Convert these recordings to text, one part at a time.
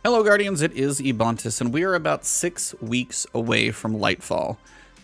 Hello Guardians, it is Ebontis, and we are about 6 weeks away from Lightfall.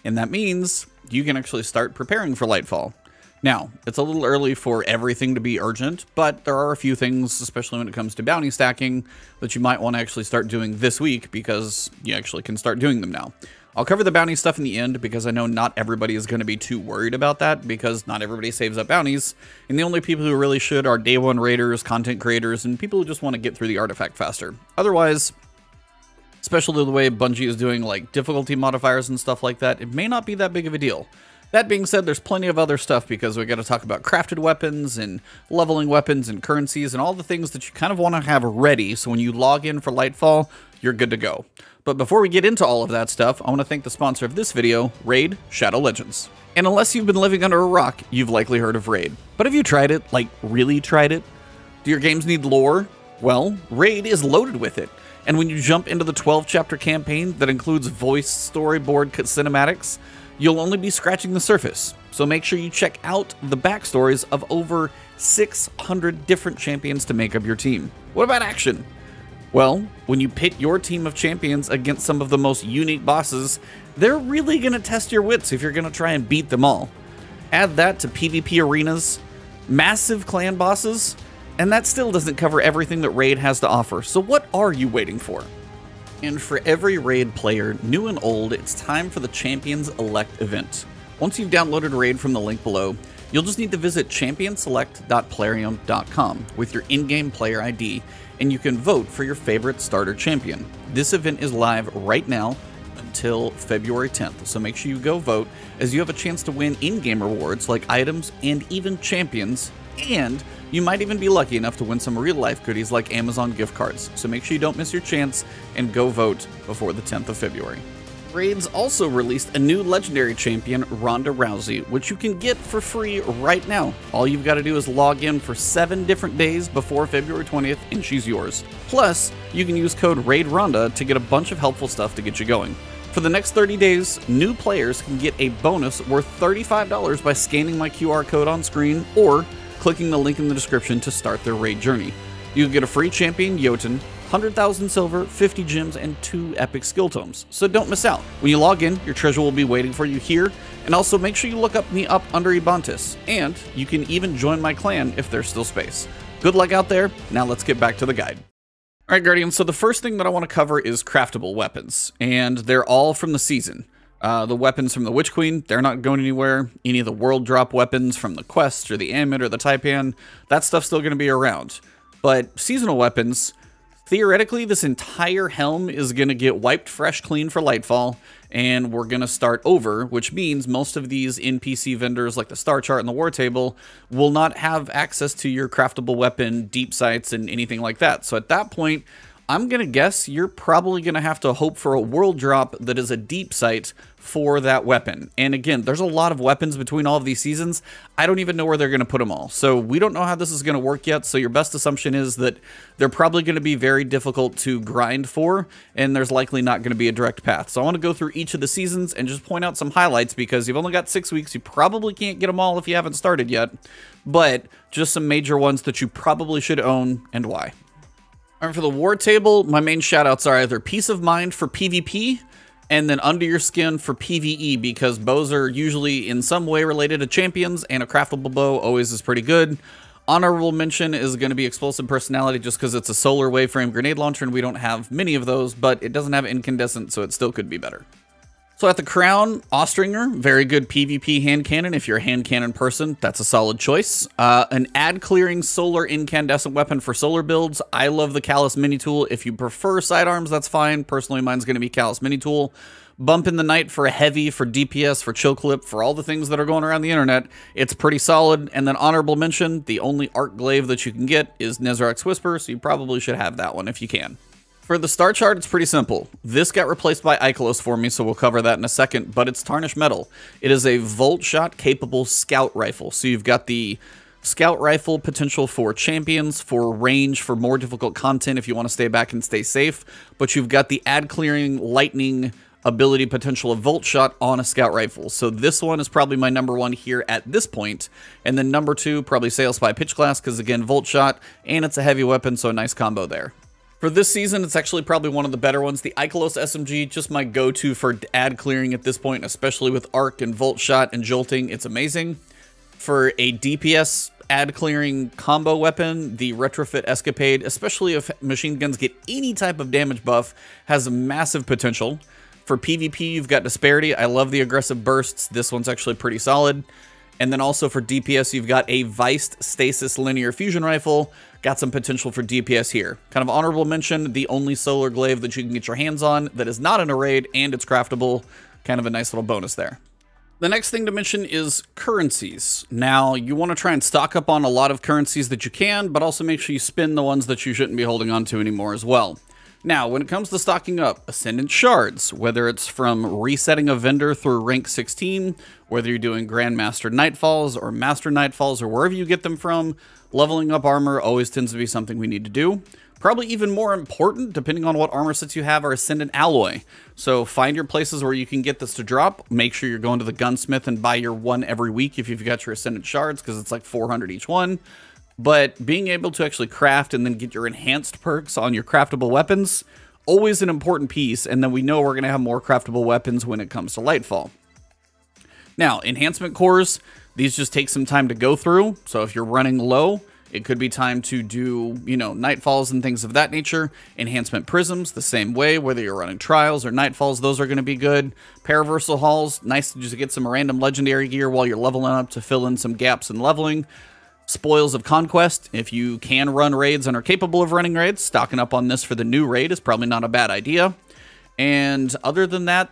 And that means you can actually start preparing for Lightfall. Now, it's a little early for everything to be urgent, but there are a few things, especially when it comes to bounty stacking, that you might want to actually start doing this week because you actually can start doing them now. I'll cover the bounty stuff in the end because I know not everybody is going to be too worried about that because not everybody saves up bounties, and the only people who really should are day one raiders, content creators, and people who just want to get through the artifact faster. Otherwise, especially the way Bungie is doing like difficulty modifiers and stuff like that, it may not be that big of a deal. That being said, there's plenty of other stuff because we got to talk about crafted weapons and leveling weapons and currencies and all the things that you kind of want to have ready so when you log in for Lightfall, you're good to go. But before we get into all of that stuff, I want to thank the sponsor of this video, Raid Shadow Legends. And unless you've been living under a rock, you've likely heard of Raid. But have you tried it? Like, really tried it? Do your games need lore? Well, Raid is loaded with it. And when you jump into the 12-chapter campaign that includes voice storyboard cinematics, you'll only be scratching the surface. So make sure you check out the backstories of over 600 different champions to make up your team. What about action? Well, when you pit your team of champions against some of the most unique bosses, they're really going to test your wits if you're going to try and beat them all. Add that to PvP arenas, massive clan bosses, and that still doesn't cover everything that Raid has to offer. So what are you waiting for? And for every Raid player, new and old, it's time for the Champions Elect event. Once you've downloaded Raid from the link below, you'll just need to visit championselect.plarium.com with your in-game player ID, and you can vote for your favorite starter champion. This event is live right now until February 10th, so make sure you go vote, as you have a chance to win in-game rewards like items and even champions, and you might even be lucky enough to win some real-life goodies like Amazon gift cards, so make sure you don't miss your chance and go vote before the 10th of February. Raid's also released a new legendary champion, Ronda Rousey, which you can get for free right now. All you've got to do is log in for 7 different days before February 20th, and she's yours. Plus, you can use code RAIDRONDA to get a bunch of helpful stuff to get you going. For the next 30 days, new players can get a bonus worth $35 by scanning my QR code on screen or clicking the link in the description to start their raid journey. You can get a free champion, Jotun, 100,000 silver, 50 gems, and 2 epic skill tomes. So don't miss out. When you log in, your treasure will be waiting for you here, and also make sure you look up me up under Ebontis, and you can even join my clan if there's still space. Good luck out there. Now let's get back to the guide. Alright Guardians, so the first thing that I want to cover is craftable weapons, and they're all from the season. The weapons from the Witch Queen, they're not going anywhere. Any of the world drop weapons from the Quest or the Amulet or the Taipan, that stuff's still going to be around. But seasonal weapons, theoretically, this entire helm is going to get wiped fresh clean for Lightfall, and we're going to start over, which means most of these NPC vendors like the Star Chart and the War Table will not have access to your craftable weapon, deep sights, and anything like that. So at that point, I'm going to guess you're probably going to have to hope for a world drop that is a deep sight for that weapon. And again, there's a lot of weapons between all of these seasons. I don't even know where they're going to put them all. So we don't know how this is going to work yet. So your best assumption is that they're probably going to be very difficult to grind for, and there's likely not going to be a direct path. So I want to go through each of the seasons and just point out some highlights because you've only got 6 weeks. You probably can't get them all if you haven't started yet, but just some major ones that you probably should own and why. All right, for the War Table, my main shoutouts are either Peace of Mind for PvP and then Under Your Skin for PvE, because bows are usually in some way related to champions, and a craftable bow always is pretty good. Honorable mention is going to be Explosive Personality just because it's a solar waveframe grenade launcher and we don't have many of those, but it doesn't have incandescent, so it still could be better. So at the Crown, Austringer, very good PvP hand cannon. If you're a hand cannon person, that's a solid choice. An ad-clearing solar incandescent weapon for solar builds. I love the Callus Mini Tool. If you prefer sidearms, that's fine. Personally, mine's going to be Callus Mini Tool. Bump in the Night for a heavy, for DPS, for chill clip, for all the things that are going around the internet. It's pretty solid. And then honorable mention, the only Arc Glaive that you can get is Nezarac's Whisper, so you probably should have that one if you can. For the Star Chart, it's pretty simple. This got replaced by Ikelos for me, so we'll cover that in a second, but it's Tarnished Metal. It is a Volt Shot capable scout rifle. So you've got the scout rifle potential for champions, for range, for more difficult content if you want to stay back and stay safe, but you've got the ad clearing lightning ability potential of Volt Shot on a scout rifle. So this one is probably my number 1 here at this point, and then number 2, probably Sail Spy Pitch Glass, because again, Volt Shot, and it's a heavy weapon, so a nice combo there. For this season, it's actually probably one of the better ones. The Ikelos SMG, just my go-to for ad clearing at this point, especially with Arc and Volt Shot and Jolting. It's amazing. For a DPS ad clearing combo weapon, the Retrofit Escapade, especially if machine guns get any type of damage buff, has massive potential. For PvP, you've got Disparity. I love the aggressive bursts. This one's actually pretty solid. And then also for DPS, you've got a Viced Stasis Linear Fusion Rifle. Got some potential for DPS here. Kind of honorable mention, the only Solar Glaive that you can get your hands on that is not in a raid and it's craftable. Kind of a nice little bonus there. The next thing to mention is currencies. Now, you want to try and stock up on a lot of currencies that you can, but also make sure you spin the ones that you shouldn't be holding on to anymore as well. Now, when it comes to stocking up, Ascendant Shards, whether it's from resetting a vendor through rank 16, whether you're doing Grandmaster Nightfalls or Master Nightfalls or wherever you get them from, leveling up armor always tends to be something we need to do. Probably even more important, depending on what armor sets you have, are Ascendant Alloy. So find your places where you can get this to drop. Make sure you're going to the gunsmith and buy your one every week if you've got your Ascendant Shards, because it's like 400 each one. But being able to actually craft and then get your enhanced perks on your craftable weapons, always an important piece. And then we know we're going to have more craftable weapons when it comes to Lightfall. Now, enhancement cores, these just take some time to go through. So if you're running low, it could be time to do, you know, Nightfalls and things of that nature. Enhancement prisms, the same way, whether you're running trials or Nightfalls, those are going to be good. Paraversal halls, nice to just get some random legendary gear while you're leveling up to fill in some gaps in leveling. Spoils of Conquest, if you can run raids and are capable of running raids, stocking up on this for the new raid is probably not a bad idea. And other than that,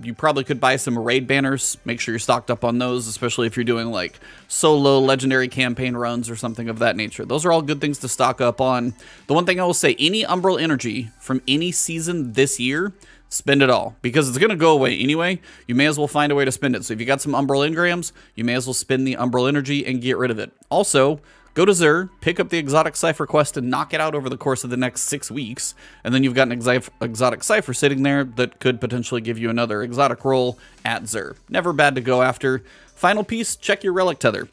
you probably could buy some raid banners. Make sure you're stocked up on those, especially if you're doing like solo legendary campaign runs or something of that nature. Those are all good things to stock up on. The one thing I will say, any Umbral energy from any season this year, spend it all, because it's going to go away anyway. You may as well find a way to spend it. So if you got some Umbral Engrams, you may as well spend the Umbral energy and get rid of it. Also, go to Xur, pick up the exotic cipher quest and knock it out over the course of the next 6 weeks. And then you've got an exotic cipher sitting there that could potentially give you another exotic roll at Xur. Never bad to go after. Final piece, check your relic tether.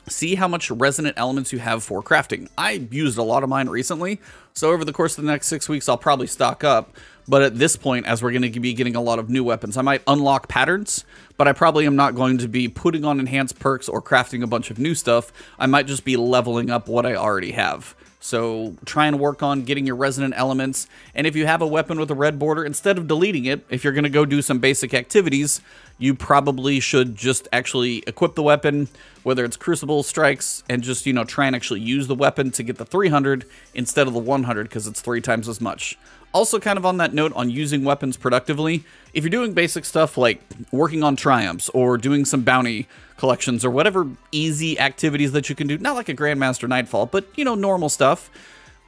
See how much resonant elements you have for crafting. I used a lot of mine recently, so over the course of the next 6 weeks, I'll probably stock up. But at this point, as we're going to be getting a lot of new weapons, I might unlock patterns, but I probably am not going to be putting on enhanced perks or crafting a bunch of new stuff. I might just be leveling up what I already have. So try and work on getting your resonant elements. And if you have a weapon with a red border, instead of deleting it, if you're going to go do some basic activities, you probably should just actually equip the weapon, whether it's Crucible Strikes, and just, you know, try and actually use the weapon to get the 300 instead of the 100, because it's 3 times as much. Also, kind of on that note on using weapons productively, if you're doing basic stuff like working on triumphs or doing some bounty collections or whatever easy activities that you can do, not like a Grandmaster Nightfall, but, you know, normal stuff,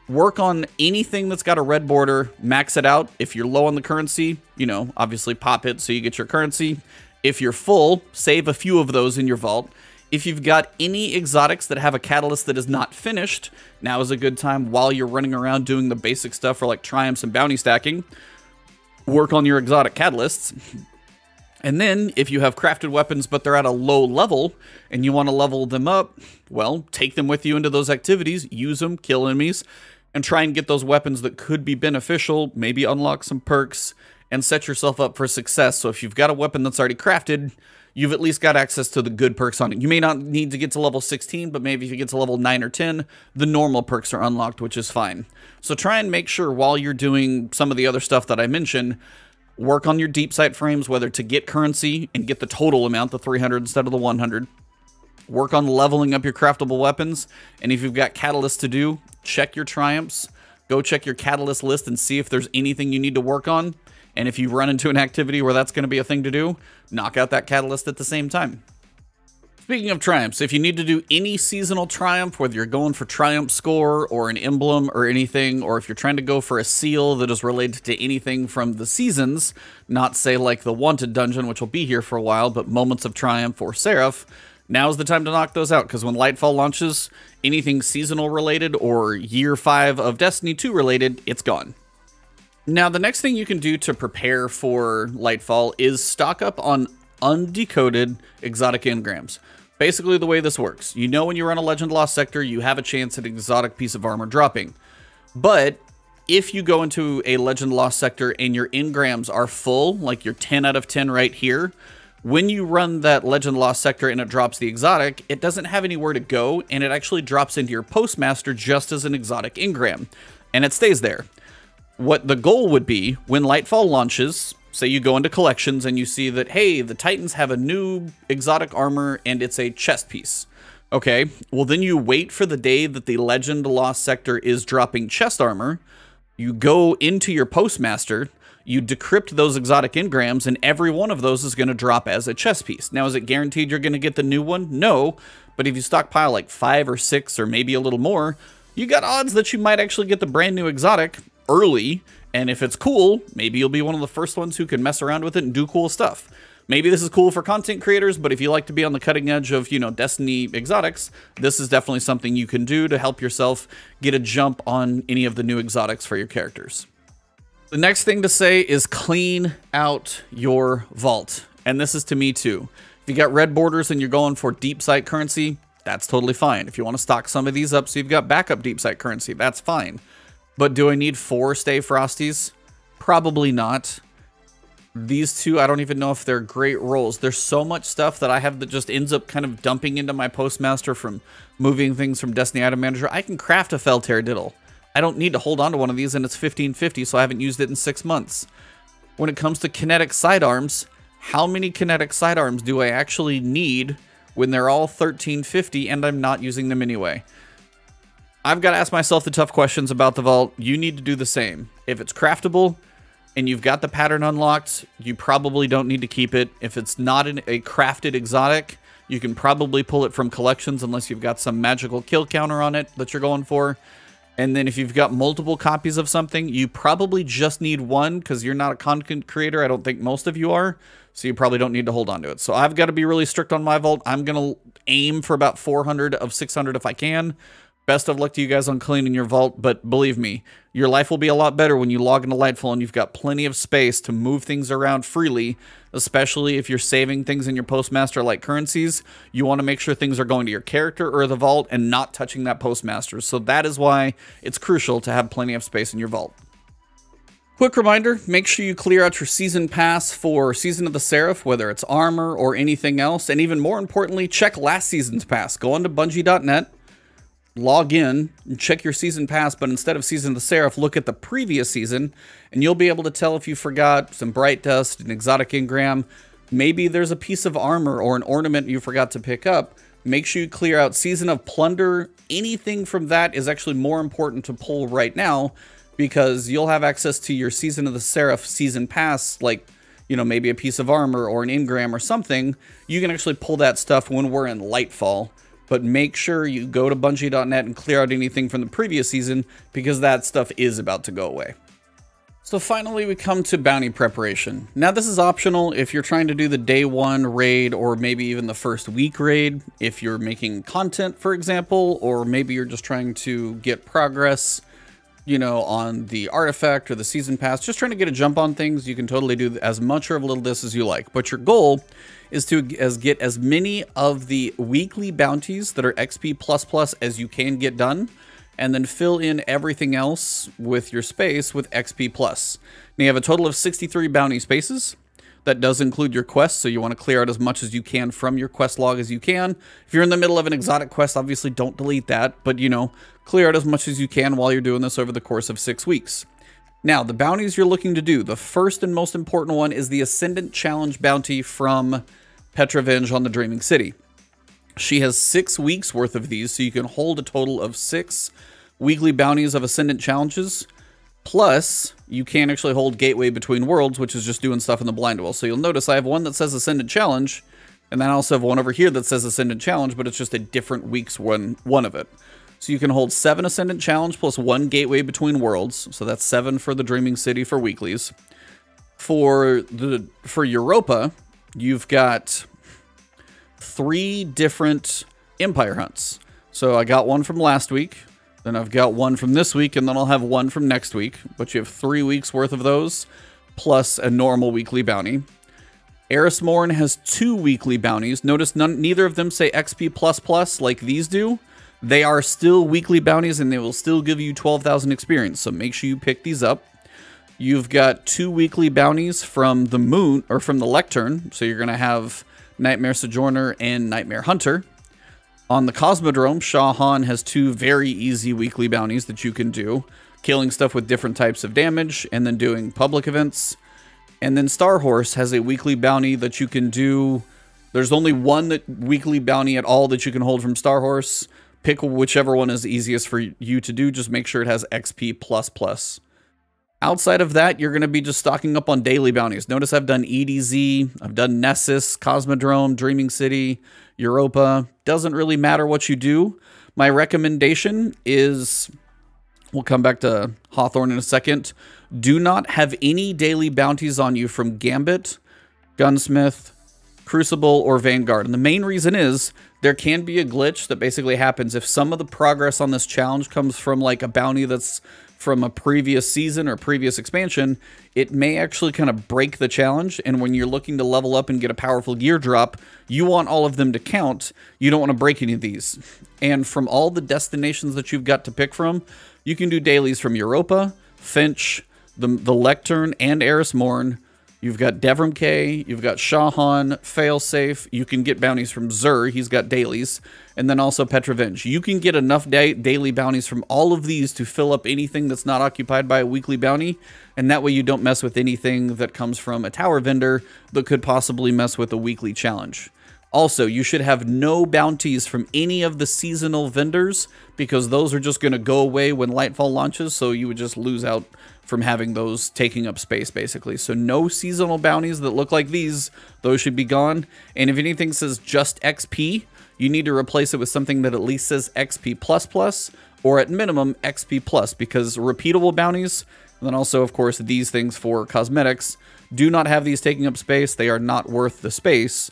work on anything that's got a red border, max it out. If you're low on the currency, you know, obviously pop it so you get your currency. If you're full, save a few of those in your vault. If you've got any exotics that have a catalyst that is not finished, now is a good time while you're running around doing the basic stuff for like triumphs and bounty stacking. Work on your exotic catalysts. And then if you have crafted weapons but they're at a low level and you want to level them up, well, take them with you into those activities, use them, kill enemies, and try and get those weapons that could be beneficial, maybe unlock some perks, and set yourself up for success. So if you've got a weapon that's already crafted, you've at least got access to the good perks on it. You may not need to get to level 16, but maybe if you get to level 9 or 10, the normal perks are unlocked, which is fine. So try and make sure while you're doing some of the other stuff that I mentioned, work on your deep sight frames, whether to get currency and get the total amount, the 300 instead of the 100. Work on leveling up your craftable weapons. And if you've got catalysts to do, check your triumphs. Go check your catalyst list and see if there's anything you need to work on. And if you run into an activity where that's going to be a thing to do, knock out that catalyst at the same time. Speaking of triumphs, if you need to do any seasonal triumph, whether you're going for triumph score or an emblem or anything, or if you're trying to go for a seal that is related to anything from the seasons, not say like the Wanted dungeon, which will be here for a while, but Moments of Triumph or Seraph, now's the time to knock those out, because when Lightfall launches, anything seasonal related or year 5 of Destiny 2 related, it's gone. Now, the next thing you can do to prepare for Lightfall is stock up on undecoded exotic engrams. Basically, the way this works, you know when you run a Legend Lost sector, you have a chance at an exotic piece of armor dropping. But if you go into a Legend Lost sector and your engrams are full, like your 10 out of 10 right here, when you run that Legend Lost sector and it drops the exotic, it doesn't have anywhere to go, and it actually drops into your postmaster just as an exotic engram, and it stays there. What the goal would be, when Lightfall launches, say you go into collections and you see that, hey, the Titans have a new exotic armor and it's a chest piece. Okay, well then you wait for the day that the Legend Lost sector is dropping chest armor, you go into your postmaster, you decrypt those exotic engrams, and every one of those is going to drop as a chess piece. Now, is it guaranteed you're going to get the new one? No, but if you stockpile like 5 or 6 or maybe a little more, you got odds that you might actually get the brand new exotic early, and if it's cool, maybe you'll be one of the first ones who can mess around with it and do cool stuff. Maybe this is cool for content creators, but if you like to be on the cutting edge of, you know, Destiny exotics, this is definitely something you can do to help yourself get a jump on any of the new exotics for your characters. The next thing to say is clean out your vault. And this is to me too. If you got red borders and you're going for deep site currency, that's totally fine. If you want to stock some of these up so you've got backup deep site currency, that's fine. But do I need 4 Stay Frosties? Probably not. These two, I don't even know if they're great rolls. There's so much stuff that I have that just ends up kind of dumping into my postmaster from moving things from Destiny Item Manager. I can craft a Feltear Diddle. I don't need to hold on to one of these, and it's 1550, so I haven't used it in 6 months. When it comes to kinetic sidearms, how many kinetic sidearms do I actually need when they're all 1350 and I'm not using them anyway? I've got to ask myself the tough questions about the vault. You need to do the same. If it's craftable and you've got the pattern unlocked, you probably don't need to keep it. If it's not a crafted exotic, you can probably pull it from collections unless you've got some magical kill counter on it that you're going for. And then if you've got multiple copies of something, you probably just need one because you're not a content creator. I don't think most of you are. So you probably don't need to hold on to it. So I've got to be really strict on my vault. I'm going to aim for about 400 of 600 if I can. Best of luck to you guys on cleaning your vault, but believe me, your life will be a lot better when you log into Lightfall and you've got plenty of space to move things around freely, especially if you're saving things in your postmaster like currencies. You want to make sure things are going to your character or the vault and not touching that postmaster. So that is why it's crucial to have plenty of space in your vault. Quick reminder, make sure you clear out your season pass for Season of the Seraph, whether it's armor or anything else. And even more importantly, check last season's pass. Go onto Bungie.net. Log in and check your season pass, but instead of Season of the Seraph, look at the previous season, and you'll be able to tell if you forgot some Bright Dust, an exotic engram, maybe there's a piece of armor or an ornament you forgot to pick up. Make sure you clear out Season of Plunder. Anything from that is actually more important to pull right now, because you'll have access to your Season of the Seraph season pass, like, you know, maybe a piece of armor or an engram or something. You can actually pull that stuff when we're in Lightfall. But make sure you go to Bungie.net and clear out anything from the previous season, because that stuff is about to go away. So finally, we come to bounty preparation. Now, this is optional if you're trying to do the day 1 raid or maybe even the first week raid. If you're making content, for example, or maybe you're just trying to get progress, you know, on the artifact or the season pass, just trying to get a jump on things, you can totally do as much or a little this as you like. But your goal is to get as many of the weekly bounties that are XP++ as you can get done, and then fill in everything else with your space with XP+. Now you have a total of 63 bounty spaces. That does include your quests, so you want to clear out as much as you can from your quest log as you can. If you're in the middle of an exotic quest, obviously don't delete that, but, you know, clear out as much as you can while you're doing this over the course of 6 weeks. Now, the bounties you're looking to do, the first and most important one is the Ascendant Challenge bounty from Petravenge on the Dreaming City. She has 6 weeks worth of these, so you can hold a total of 6 weekly bounties of Ascendant Challenges. Plus, you can actually hold Gateway Between Worlds, which is just doing stuff in the Blind Well. So you'll notice I have one that says Ascendant Challenge, and then I also have one over here that says Ascendant Challenge, but it's just a different week's one of it. So you can hold 7 Ascendant Challenge plus 1 Gateway Between Worlds. So that's 7 for the Dreaming City for weeklies. For Europa, you've got 3 different Empire hunts. So I got one from last week, then I've got one from this week, and then I'll have one from next week. But you have 3 weeks worth of those, plus a normal weekly bounty. Erismorn has 2 weekly bounties. Notice neither of them say XP++ like these do. They are still weekly bounties and they will still give you 12,000 experience, so make sure you pick these up. You've got 2 weekly bounties from the moon, or from the lectern, so you're going to have Nightmare Sojourner and Nightmare Hunter. On the Cosmodrome, Shahan has 2 very easy weekly bounties that you can do, killing stuff with different types of damage, and then doing public events. And then Starhorse has a weekly bounty that you can do. There's only one weekly bounty at all that you can hold from Starhorse. Pick whichever one is easiest for you to do. Just make sure it has XP++. Outside of that, you're going to be just stocking up on daily bounties. Notice I've done EDZ, I've done Nessus, Cosmodrome, Dreaming City, Europa. Doesn't really matter what you do. My recommendation is, we'll come back to Hawthorne in a second, do not have any daily bounties on you from Gambit, Gunsmith, Crucible, or Vanguard. And the main reason is there can be a glitch that basically happens if some of the progress on this challenge comes from like a bounty that's from a previous season or previous expansion. It may actually kind of break the challenge, and when you're looking to level up and get a powerful gear drop, you want all of them to count. You don't want to break any of these. And from all the destinations that you've got to pick from, you can do dailies from Europa, Finch, the Lectern, and Eris Morn. You've got Devrim K, you've got Shahan, Failsafe, you can get bounties from Zur, he's got dailies, and then also Petrovenge. You can get enough daily bounties from all of these to fill up anything that's not occupied by a weekly bounty, and that way you don't mess with anything that comes from a tower vendor that could possibly mess with a weekly challenge. Also, you should have no bounties from any of the seasonal vendors, because those are just going to go away when Lightfall launches, so you would just lose out from having those taking up space, basically. So no seasonal bounties that look like these. Those should be gone. And if anything says just XP, you need to replace it with something that at least says XP++, or at minimum XP+, because repeatable bounties, and then also, of course, these things for cosmetics, do not have these taking up space. They are not worth the space.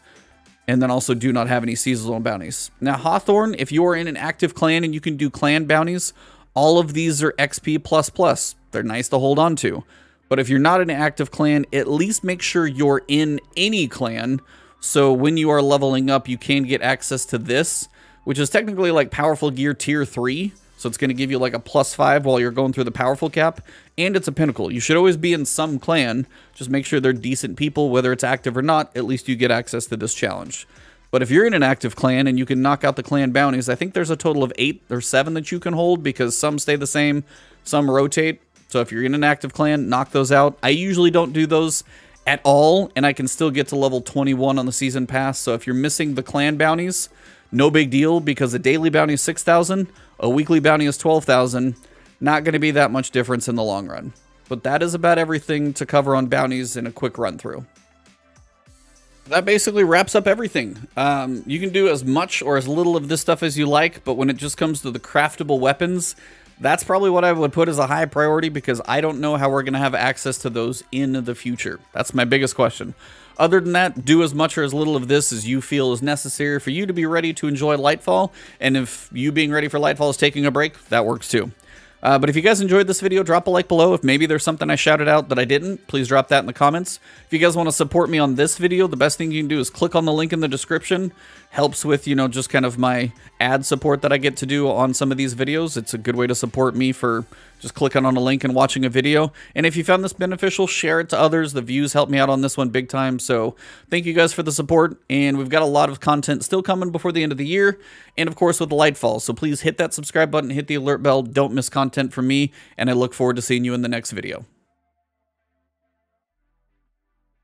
And then also do not have any seasonal bounties. Now, Hawthorne, if you are in an active clan and you can do clan bounties, all of these are XP++. They're nice to hold on to. But if you're not in an active clan, at least make sure you're in any clan, so when you are leveling up, you can get access to this, which is technically like powerful gear tier 3. So it's going to give you like a +5 while you're going through the powerful cap, and it's a pinnacle. You should always be in some clan. Just make sure they're decent people, whether it's active or not. At least you get access to this challenge. But if you're in an active clan and you can knock out the clan bounties, I think there's a total of 8 or 7 that you can hold, because some stay the same, some rotate. So if you're in an active clan, knock those out. I usually don't do those at all, and I can still get to level 21 on the season pass. So if you're missing the clan bounties, no big deal, because a daily bounty is 6,000, a weekly bounty is 12,000. Not going to be that much difference in the long run. But that is about everything to cover on bounties in a quick run through. That basically wraps up everything. You can do as much or as little of this stuff as you like, but when it just comes to the craftable weapons, that's probably what I would put as a high priority, because I don't know how we're going to have access to those in the future. That's my biggest question. Other than that, do as much or as little of this as you feel is necessary for you to be ready to enjoy Lightfall. And if you being ready for Lightfall is taking a break, that works too. But if you guys enjoyed this video, drop a like below. If maybe there's something I shouted out that I didn't, please drop that in the comments. If you guys want to support me on this video, the best thing you can do is click on the link in the description. Helps with, you know, just kind of my ad support that I get to do on some of these videos. It's a good way to support me for just clicking on a link and watching a video. And if you found this beneficial, share it to others. The views help me out on this one big time. So thank you guys for the support. And we've got a lot of content still coming before the end of the year. And of course with the Lightfall. So please hit that subscribe button, hit the alert bell. Don't miss content from me. And I look forward to seeing you in the next video.